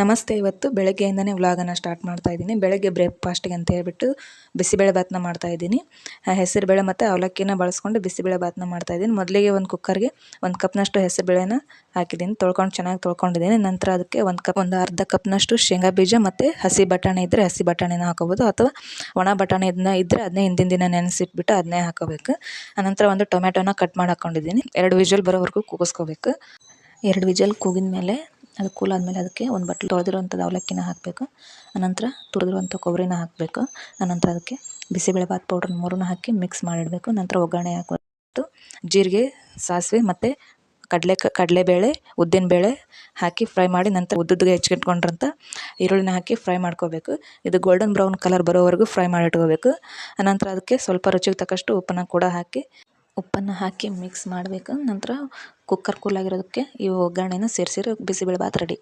ನಮಸ್ತೆ. ಇವತ್ತು ಬೆಳಗ್ಗೆಯಿಂದನೇ ವ್ಲಾಗನ್ನು ಸ್ಟಾರ್ಟ್ ಮಾಡ್ತಾ ಇದ್ದೀನಿ. ಬೆಳಗ್ಗೆ ಬ್ರೇಕ್ಫಾಸ್ಟ್ಗೆ ಅಂತ ಹೇಳ್ಬಿಟ್ಟು ಬಿಸಿಬೇಳೆ ಬಾತನ್ನ ಮಾಡ್ತಾಯಿದ್ದೀನಿ. ಹೆಸರುಬೇಳೆ ಮತ್ತು ಅವಲಕ್ಕಿನ ಬಳಸ್ಕೊಂಡು ಬಿಸಿಬೇಳೆ ಬಾತನ್ನ ಮಾಡ್ತಾಯಿದ್ದೀನಿ. ಮೊದಲಿಗೆ ಒಂದು ಕುಕ್ಕರ್ಗೆ 1 ಕಪ್ನಷ್ಟು ಹೆಸರುಬೇಳೆನ ಹಾಕಿದ್ದೀನಿ. ಚೆನ್ನಾಗಿ ತೊಳ್ಕೊಂಡಿದ್ದೀನಿ. ನಂತರ ಅದಕ್ಕೆ ಒಂದು ಅರ್ಧ ಕಪ್ನಷ್ಟು ಶೇಂಗಾ ಬೀಜ ಮತ್ತು ಹಸಿ ಬಟಾಣಿ ಇದ್ದರೆ ಹಸಿ ಬಟಾಣಿನ ಹಾಕೋಬೋದು, ಅಥವಾ ಒಣ ಬಟಾಣಿ ಇದ್ದರೆ ಅದನ್ನೇ ಹಿಂದಿನ ದಿನ ನೆನೆಸಿಟ್ಬಿಟ್ಟು ಅದನ್ನೇ ಹಾಕೋಬೇಕು. ಆನಂತರ ಒಂದು ಟೊಮೆಟೊನ ಕಟ್ ಮಾಡಿ ಹಾಕ್ಕೊಂಡಿದ್ದೀನಿ. 2 ವಿಷಲ್ ಬರೋವರೆಗೂ ಕೂಗಿಸ್ಕೋಬೇಕು. 2 ವಿಷಲ್ ಕೂಗಿದ ಮೇಲೆ ಅದು ಕೂಲ್ ಆದಮೇಲೆ ಅದಕ್ಕೆ ಒಂದು ಬಟ್ಲು ತೊಳೆದಿರುವಂಥದ್ದು ಅವಲಕ್ಕಿನ ಹಾಕಬೇಕು. ಆನಂತರ ತುರಿದಿರುವಂಥ ಕೊಬ್ಬರಿನ ಹಾಕಬೇಕು. ಆನಂತರ ಅದಕ್ಕೆ ಬಿಸಿಬೇಳೆ ಬಾತ್ ಪೌಡ್ರ್ 3 ಹಾಕಿ ಮಿಕ್ಸ್ ಮಾಡಿಡಬೇಕು. ನಂತರ ಒಗ್ಗರಣೆ ಹಾಕ್ಬಿಟ್ಟು ಜೀರಿಗೆ, ಸಾಸಿವೆ ಮತ್ತು ಕಡಲೆಬೇಳೆ, ಉದ್ದಿನಬೇಳೆ ಹಾಕಿ ಫ್ರೈ ಮಾಡಿ, ನಂತರ ಉದ್ದುಗೆ ಹೆಚ್ಚಿಟ್ಕೊಂಡಿರೋಂಥ ಈರುಳ್ಳಿನ ಹಾಕಿ ಫ್ರೈ ಮಾಡ್ಕೋಬೇಕು. ಇದು ಗೋಲ್ಡನ್ ಬ್ರೌನ್ ಕಲರ್ ಬರೋವರೆಗೂ ಫ್ರೈ ಮಾಡಿಟ್ಕೋಬೇಕು. ಆನಂತರ ಅದಕ್ಕೆ ಸ್ವಲ್ಪ ರುಚಿಗೆ ತಕ್ಕಷ್ಟು ಉಪ್ಪನ್ನು ಹಾಕಿ ಮಿಕ್ಸ್ ಮಾಡಬೇಕು. ನಂತರ ಕುಕ್ಕರ್ ಕೂಲಾಗಿರೋದಕ್ಕೆ ಈ ಒಗ್ಗರಣೆನ ಸೇರಿಸಿರೋ ಬಿಸಿಬೇಳೆ ಬಾತ್ ರೆಡಿ.